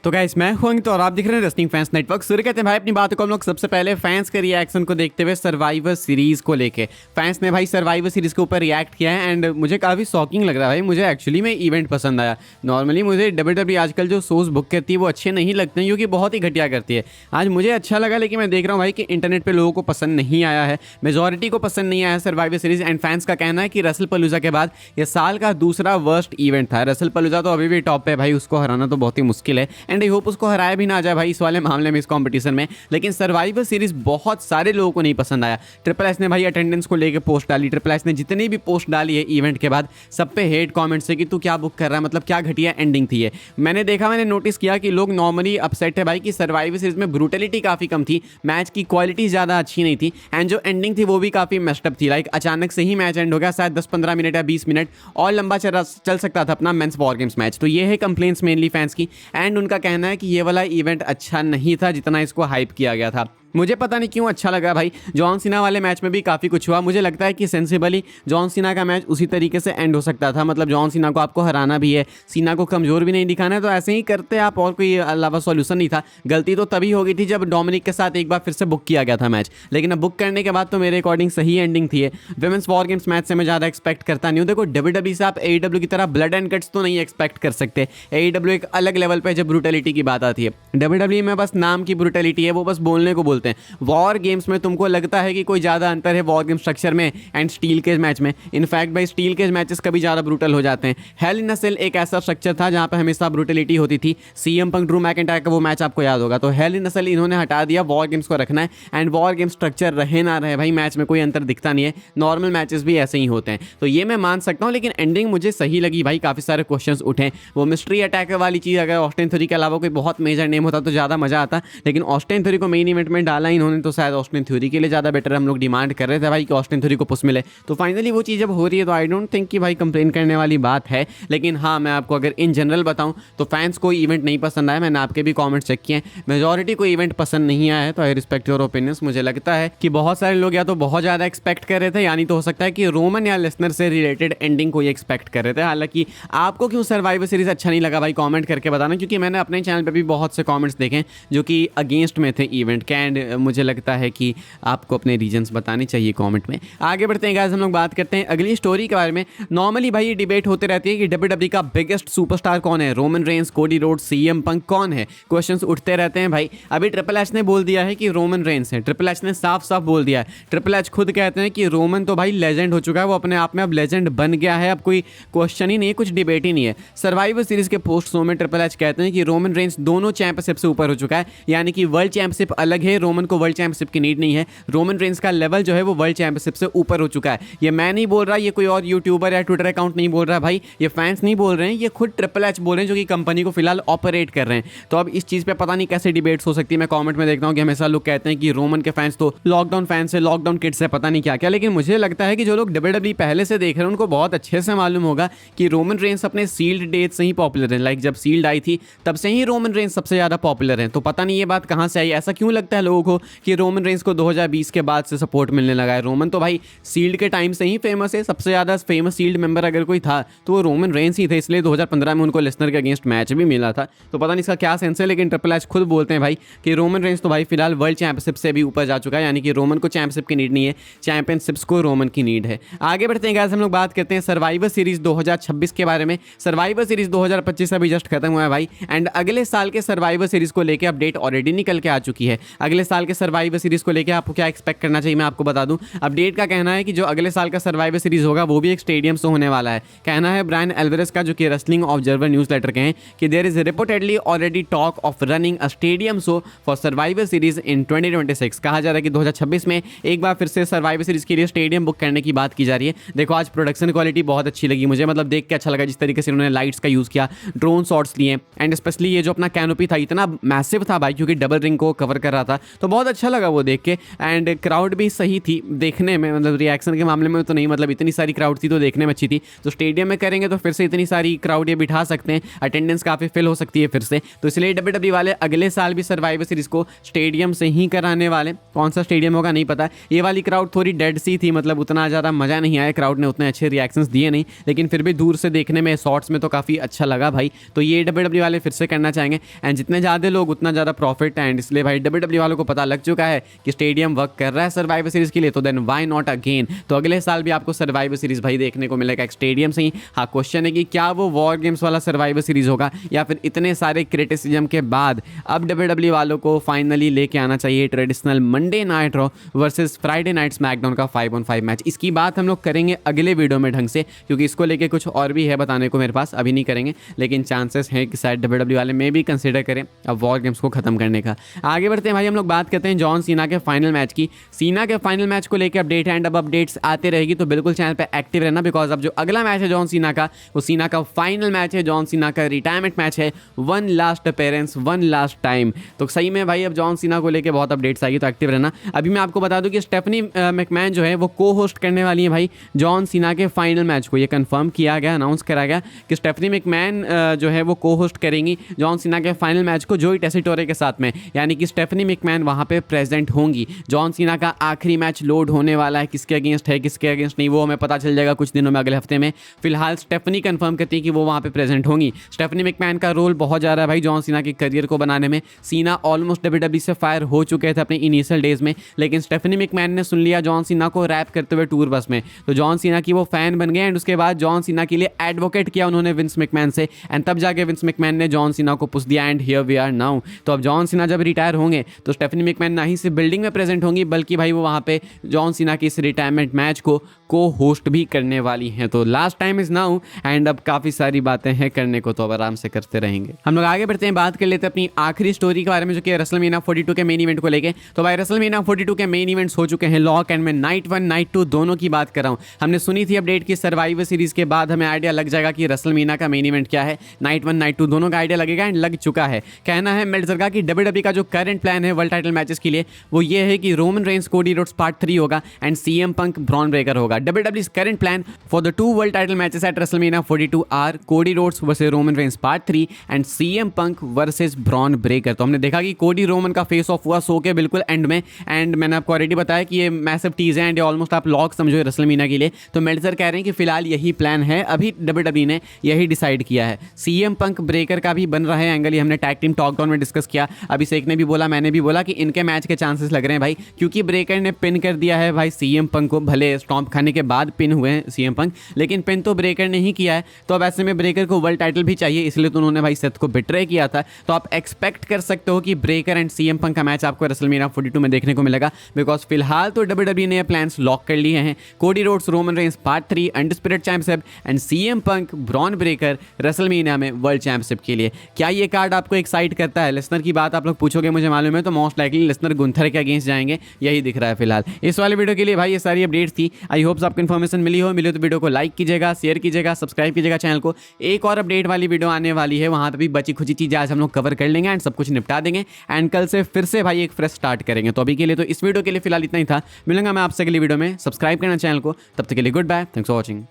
तो गाइस मैं हूं तो और आप दिख रहे हैं रेसलिंग फैंस नेटवर्क। सूर्य कहते हैं भाई अपनी बातों को हम लोग सबसे पहले फैंस के रिएक्शन को देखते हुए सर्वाइवर सीरीज को लेके फैंस ने भाई सर्वाइवर सीरीज के ऊपर रिएक्ट किया है एंड मुझे काफ़ी शॉकिंग लग रहा है भाई। मुझे एक्चुअली में इवेंट पसंद आया। नॉर्मली मुझे WWE आजकल जो शोज बुक करती है वो अच्छे नहीं लगते हैं क्योंकि बहुत ही घटिया करती है। आज मुझे अच्छा लगा लेकिन मैं देख रहा हूँ भाई कि इंटरनेट पर लोगों को पसंद नहीं आया है, मेजॉरिटी को पसंद नहीं आया सर्वाइवर सीरीज। एंड फैंस का कहना है कि रसल पलूजा के बाद ये साल का दूसरा वर्स्ट इवेंट था। रसल पलूजा तो अभी भी टॉप पे भाई, उसको हराना तो बहुत ही मुश्किल है एंड आई होप उसको हराया भी ना आ जाए भाई इस वाले मामले में, इस कंपटीशन में। लेकिन सर्वाइवर सीरीज बहुत सारे लोगों को नहीं पसंद आया। ट्रिपल एच ने भाई अटेंडेंस को लेकर पोस्ट डाली। ट्रिपल एच ने जितनी भी पोस्ट डाली है इवेंट के बाद सब पे हेट कमेंट्स है कि तू क्या बुक कर रहा है, मतलब क्या घटिया एंडिंग थी ये। मैंने नोटिस किया कि लोग नॉर्मली अपसेट है भाई कि सर्वाइवर सीरीज में ब्रूटलिटी काफ़ी कम थी, मैच की क्वालिटी ज़्यादा अच्छी नहीं थी एंड जो एंडिंग थी वो भी काफ़ी मेस्टअप थी। लाइक अचानक से ही मैच एंड हो गया, शायद 10-15 मिनट या 20 मिनट और लंबा चल सकता था अपना मेंस वॉर गेम्स मैच। तो ये है कंप्लेंट्स मेनली फैंस की एंड उनका कहना है कि ये वाला इवेंट अच्छा नहीं था जितना इसको हाइप किया गया था। मुझे पता नहीं क्यों अच्छा लगा भाई। जॉन सीना वाले मैच में भी काफ़ी कुछ हुआ। मुझे लगता है कि सेंसिबली जॉन सीना का मैच उसी तरीके से एंड हो सकता था। मतलब जॉन सीना को आपको हराना भी है, सीना को कमज़ोर भी नहीं दिखाना है, तो ऐसे ही करते आप, और कोई अलावा सॉल्यूशन नहीं था। गलती तो तभी हो गई थी जब डोमिनिक के साथ एक बार फिर से बुक किया गया था मैच, लेकिन अब बुक करने के बाद तो मेरे अकॉर्डिंग सही एंडिंग थी। विमेंस वॉर गेम्स मैच से मैं ज़्यादा एक्सपेक्ट करता नहीं हूँ। देखो WWE से आप AEW की तरह ब्लड एंड कट्स तो नहीं एक्सपेक्ट कर सकते। AEW एक अलग लेवल पर जब ब्रूटलिटी की बात आती है। WWE में बस नाम की ब्रूटलिटी है, वो बस बोलने को बोलते हैं। वॉर गेम्स में तुमको लगता है कि कोई ज़्यादा अंतर है वॉर गेम स्ट्रक्चर में एंड स्टील केज मैच में? इनफैक्ट भाई स्टील केज मैचेस कभी ज़्यादा ब्रूटल हो जाते हैं। हेल इन अ सेल एक ऐसा स्ट्रक्चर था जहाँ पे हमेशा ब्रूटलिटी होती थी। CM पंक ड्रू मैकिंटायर का वो मैच आपको याद होगा। तो हेल इन अ सेल इन्होंने हटा दिया, वॉर गेम्स को रखना है एंड वॉर गेम स्ट्रक्चर रहे ना रहे भाई मैच में कोई अंतर दिखता नहीं है। नॉर्मल मैचेस भी ऐसे ही होते हैं, तो ये मैं मान सकता हूँ। लेकिन एंडिंग मुझे सही लगी भाई। काफ़ी सारे क्वेश्चन उठे। वो मिस्ट्री अटैकर वाली चीज़ अगर ऑस्टिन थ्योरी के अलावा कोई बहुत मेजर नेम होता तो ज़्यादा मजा आता, लेकिन ऑस्टिन थ्योरी को मेन इवेंट में डाला इन्होंने तो शायद ऑस्टिन थ्योरी के लिए ज़्यादा बेटर हम लोग डिमांड कर रहे थे भाई कि ऑस्टिन थ्योरी को पुश मिले। तो फाइनली वो चीज़ जब हो रही है तो आई डोंट थिंक कि भाई कंप्लेन करने वाली बात है। लेकिन हाँ, मैं आपको अगर इन जनरल बताऊं तो फैंस को इवेंट नहीं पसंद आया। मैंने आपके भी कमेंट्स चेक किए हैं, मेजॉरिटी को इवेंट पसंद नहीं आया है। तो आई रिस्पेक्ट योर ओपिनियंस। मुझे लगता है कि बहुत सारे लोग या तो बहुत ज़्यादा एक्सपेक्ट कर रहे थे, यानी तो हो सकता है कि रोमन या लेसनर से रिलेटेड एंडिंग को ये एक्सपेक्ट कर रहे थे। हालांकि आपको क्यों सर्वाइवर सीरीज अच्छा नहीं लगा भाई कॉमेंट करके बताना, क्योंकि मैंने अपने चैनल पर भी बहुत से कॉमेंट्स देखे जो कि अगेंस्ट में थे इवेंट के एंड मुझे लगता है कि आपको अपने रीजंस बताने चाहिए कमेंट में। आगे बढ़ते हैं गाइस, हम लोग बात करते हैं अगली स्टोरी के बारे में। नॉर्मली भाई ये डिबेट होते रहती है कि WWE का बिगेस्ट सुपरस्टार कौन है, Roman Reigns, Cody roads, CM पंक कौन है? क्वेश्चंस उठते रहते हैं भाई। अभी ट्रिपल एच ने बोल दिया है कि रोमन रेंस है। ट्रिपल एच ने साफ साफ बोल दिया है। ट्रिपल एच खुद कहते हैं कि रोमन तो भाई लेजेंड हो चुका है, वो अपने आप में अब लेजेंड बन गया है, अब कोई क्वेश्चन ही नहीं है, कुछ डिबेट ही नहीं है। सर्वाइवर सीरीज के पोस्ट शो में ट्रिपल एच कहते हैं कि रोमन रेंस दोनों चैंपियनशिप से ऊपर हो चुका है, यानी कि वर्ल्ड चैंपियनशिप अलग है, रोमन को वर्ल्ड चैंपियनशिप की नीड नहीं है। रोमन रेंस का लेवल जो है वो वर्ल्ड चैंपियनशिप से ऊपर हो चुका है। ये मैं नहीं बोल रहा, ये कोई और यूट्यूबर या ट्विटर अकाउंट नहीं बोल रहा भाई, ये फैंस नहीं बोल रहे हैं, ये खुद ट्रिपल एच बोल रहे हैं जो कि कंपनी को फिलहाल ऑपरेट कर रहे हैं। तो अब इस चीज़ पे पता नहीं कैसे डिबेट्स हो सकती है। मैं कमेंट में देखता हूँ कि हमेशा लोग कहते हैं कि रोमन के फैंस तो लॉकडाउन फैंस है, लॉकडाउन किड्स है, पता नहीं क्या क्या। लेकिन मुझे लगता है कि जो लोग WWE पहले से देख रहे हैं उनको बहुत अच्छे से मालूम होगा कि रोमन रेंस अपने सील्ड डेट से ही पॉपुलर है। लाइक जब सील्ड आई थी तब से ही रोमन रेंस सबसे ज़्यादा पॉपुलर है। तो पता नहीं ये बात कहाँ से आई, ऐसा क्यों लगता है लोगों को कि रोमन रेंस को 2020 के बाद से सपोर्ट मिलने लगा है। रोमन तो भाई सील्ड के टाइम से ही फेमस है। सबसे ज़्यादा फेमस सील्ड मेंबर अगर कोई था तो वो रोमन रेंस ही थे, इसलिए 2015 में उनको लेसनर के अगेंस्ट मैच भी मिला था। तो पता नहीं इसका क्या सेंस है, लेकिन ट्रिपल एच खुद बोलते हैं भाई कि रोमन रेंस तो भाई फिलहाल वर्ल्ड चैंपियनशिप से भी ऊपर जा चुका है, यानी कि रोमन को चैंपियनशिप की नीड नहीं है, चैंपियनशिप्स को रोमन की नीड है। आगे बढ़ते हैं गाइस, हम लोग बात करते हैं सर्वाइवर सीरीज 2026 के बारे में। सर्वाइवर सीरीज 2025 अभी जस्ट खत्म हुआ है भाई एंड अगले साल के सर्वाइवर सीरीज को लेकर अपडेट ऑलरेडी निकल के आ चुकी है। अगले साल के सर्वाइवर सीरीज को लेकर आपको क्या एक्सपेक्ट करना चाहिए मैं आपको बता दूं। अपडेट का कहना है कि जो अगले साल का सर्वाइवर सीरीज होगा वो भी एक स्टेडियम शो होने वाला है। कहना है ब्रायन एल्वेरेज का, जो कि रेसलिंग ऑब्जर्वर न्यूज़लेटर के हैं, कि there is reportedly already talk of running a stadium show for Survivor Series in 2026। कहा जा रहा है कि 2026 में एक बार फिर से सर्वाइवर सीरीज के लिए स्टेडियम बुक करने की बात की जा रही है। देखो आज प्रोडक्शन क्वालिटी बहुत अच्छी लगी मुझे, मतलब देख के अच्छा लगा जिस तरीके से उन्होंने लाइट्स का यूज़ किया, ड्रोन शॉट्स लिए एंड स्पेशली ये जो अपना कैनोपी था इतना मैसिव था भाई, क्योंकि डबल रिंग को कवर कर रहा था, तो बहुत अच्छा लगा वो देख के। एंड क्राउड भी सही थी देखने में, मतलब रिएक्शन के मामले में तो नहीं, मतलब इतनी सारी क्राउड थी तो देखने में अच्छी थी। तो स्टेडियम में करेंगे तो फिर से इतनी सारी क्राउड ये बिठा सकते हैं, अटेंडेंस काफ़ी फिल हो सकती है फिर से। तो इसलिए WWE वाले अगले साल भी सर्वाइवर सीरीज को स्टेडियम से ही कराने वाले। कौन सा स्टेडियम होगा नहीं पता। ये वाली क्राउड थोड़ी डेड सी थी, मतलब उतना ज़्यादा मज़ा नहीं आया, क्राउड ने उतने अच्छे रिएक्शंस दिए नहीं, लेकिन फिर भी दूर से देखने में शॉर्ट्स में तो काफ़ी अच्छा लगा भाई। तो ये WWE वाले फिर से करना चाहेंगे, एंड जितने ज़्यादा लोग उतना ज़्यादा प्रॉफिट। एंड इसलिए भाई WWE वालों को पता लग चुका है कि स्टेडियम वर्क कर रहा है सर्वाइवर सीरीज के लिए, तो देन व्हाई नॉट अगेन। तो अगले साल भी आपको सर्वाइवर सीरीज भाई देखने को मिलेगा एक स्टेडियम से ही। हाँ, क्वेश्चन है कि क्या वो वॉर गेम्स वाला सर्वाइवर सीरीज होगा या फिर इतने सारे क्रिटिसिज्म के बाद अब WWE वालों को फाइनली लेके आना चाहिए traditional Monday night raw versus Friday night SmackDown का 5-on-5 मैच। इसकी बात हम लोग करेंगे अगले वीडियो में ढंग से, क्योंकि इसको लेके कुछ और भी है बताने को मेरे पास, अभी नहीं करेंगे, लेकिन चांसेस हैं कि शायद WWE वाले में भी कंसिडर करें अब वॉर गेम्स को खत्म करने का। आगे बढ़ते हैं भाई, हम लोग बात करते हैं जॉन सीना के फाइनल मैच की। सीना के फाइनल मैच को लेकर अपडेट है, एंड अब अपडेट्स आते रहेगी, तो बिल्कुल चैनल पे एक्टिव रहना, बिकॉज अब जो अगला मैच है जॉन सीना का, वो सीना का फाइनल मैच है, जॉन सीना का रिटायरमेंट मैच है, one last appearance, one last time. तो सही में भाई अब जॉन सीना को लेकर बहुत अपडेट्स आएगी, तो एक्टिव रहना। अभी मैं आपको बता दूं कि स्टेफनी मैकमैन जो है वो को होस्ट करने वाली है भाई जॉन सीना के फाइनल मैच को। ये कंफर्म किया गया, अनाउंस करा गया कि स्टेफनी मैकमैन जो है वो को होस्ट करेंगी जॉन सीना के फाइनल मैच को जोई टेसिटोरे के साथ में, यानी कि स्टेफनी मैकमैन वहाँ पे प्रेजेंट होंगी। जॉन सीना का आखिरी मैच लोड होने वाला है, किसके अगेंस्ट है किसके अगेंस्ट नहीं वो हमें पता चल जाएगा कुछ दिनों में, अगले हफ्ते में। फिलहाल स्टेफनी कंफर्म करती है कि वो वहाँ पे प्रेजेंट होंगी। स्टेफनी मैकमैन का रोल बहुत ज़्यादा है भाई जॉन सीना के करियर को बनाने में। सीना ऑलमोस्ट WWE से फायर हो चुके थे अपने इनिशियल डेज में, लेकिन स्टेफनी मैकमैन ने सुन लिया जॉन सीना को रैप करते हुए टूर बस में, तो जॉन सीना की वो फैन बन गए। एंड उसके बाद जॉन सीना के लिए एडवोकेट किया उन्होंने विंस मैकमैन से, एंड तब जाके विंस मैकमैन ने जॉन सीना को पुश दिया, and here we are now. तो अब जॉन सीना जब रिटायर होंगे तो स्टेफनी मैकमैन ना ही सिर्फ बिल्डिंग में प्रेजेंट होंगी, बल्कि भाई वो वहाँ पे जॉन सीना की इस रिटायरमेंट मैच को होस्ट भी करने वाली हैं। तो last time is now, and अब काफ़ी सारी बातें हैं करने को, तो अब आराम से करते रहेंगे। हम लोग आगे बढ़ते हैं, बात कर लेते हैं अपनी आखिरी स्टोरी के बारे में, जो कि रेसलमेनिया 42 के मेन इवेंट को लेके। तो भाई रेसलमेनिया 42 के मेन इवेंट्स हो चुके हैं लॉक, एंड मैं नाइट 1 नाइट 2 दोनों की बात कर रहा हूँ। हमने सुनी थी अपडेट की सर्वाइवर सीरीज के बाद हमें आइडिया लग जाएगा कि रेसलमेनिया का मेन इवेंट क्या है। नाइट 1 नाइट 2 दोनों का आइडिया लगेगा, एंड लग चुका है। कहना है मेल्टजर का कि WWE का जो करंट प्लान है वर्ल्ड टाइटल मैचेस के लिए वो ये है कि Roman Reigns Cody Rhodes part 3 होगा, and CM Punk Bron Breakker होगा। WWE's current plan for the 2 world title matches at WrestleMania 42 are Cody Rhodes versus Roman Reigns part 3 and CM Punk versus Bron Breakker. तो हमने देखा कि कोडी Roman का face of हुआ show के बिल्कुल एंड में, एंड मैंने आपको ऑलरेडी बताया कि ये मैसिव टीज है, एंड ऑलमोस्ट आप लॉक समझो रेसलमेनिया के लिए। तो मेल्टजर कह रहे हैं कि फिलहाल यही प्लान है, अभी WWE ने यही डिसाइड किया है। CM पंक ब्रेकर का भी बन रहा है एंगल, ये हमने टैग टीम टॉक डाउन में डिस्कस किया। अभिषेक ने भी बोला, मैंने भी बोला कि इनके मैच के चांसेस लग रहे हैं भाई, क्योंकि ब्रेकर ने पिन कर दिया है भाई CM पंक को। भले स्टॉम्प खाने के बाद पिन हुए हैं CM पंक, लेकिन पिन तो ब्रेकर ने ही किया है। तो अब ऐसे में ब्रेकर को वर्ल्ड टाइटल भी चाहिए, इसलिए तो उन्होंने भाई सेथ को बिट्रे किया था। तो आप एक्सपेक्ट कर सकते हो कि ब्रेकर एंड CM पंक का मैच आपको रेसलमेनिया 42 में देखने को मिलेगा, बिकॉज फिलहाल तो WWE ने प्लान्स लॉक कर लिए हैं। Cody Rhodes Roman Reigns part 3 undisputed championship and CM Punk Bron breaker WrestleMania में वर्ल्ड चैंपियनशिप के लिए। क्या ये कार्ड आपको एक्साइट करता है? लिसनर की बात आप लोग पूछोगे, मुझे मालूम है, तो मोस्ट लाइकली लिसनर गुंथर के अगेंस्ट जाएंगे, यही दिख रहा है फिलहाल। इस वाले वीडियो के लिए भाई ये सारी अपडेट्स थी। आई होप्स आपको इन्फॉर्मेशन मिली हो तो वीडियो को लाइक कीजिएगा, शेयर कीजिएगा, सब्सक्राइब कीजिएगा चैनल को। एक और अपडेट वाली वीडियो आने वाली है, वहाँ पे भी बची खुची चीज़ें आज हम लोग कवर कर लेंगे एंड सब कुछ निपटा देंगे, एंड कल से फिर से भाई एक फ्रेश स्टार्ट करेंगे। तो अभी के लिए तो इस वीडियो के लिए फिलहाल इतना ही था। मिलूंगा मैं आपसे अगली वीडियो में। सब्सक्राइब करना चैनल को, तब तक के लिए goodbye, thanks for watching.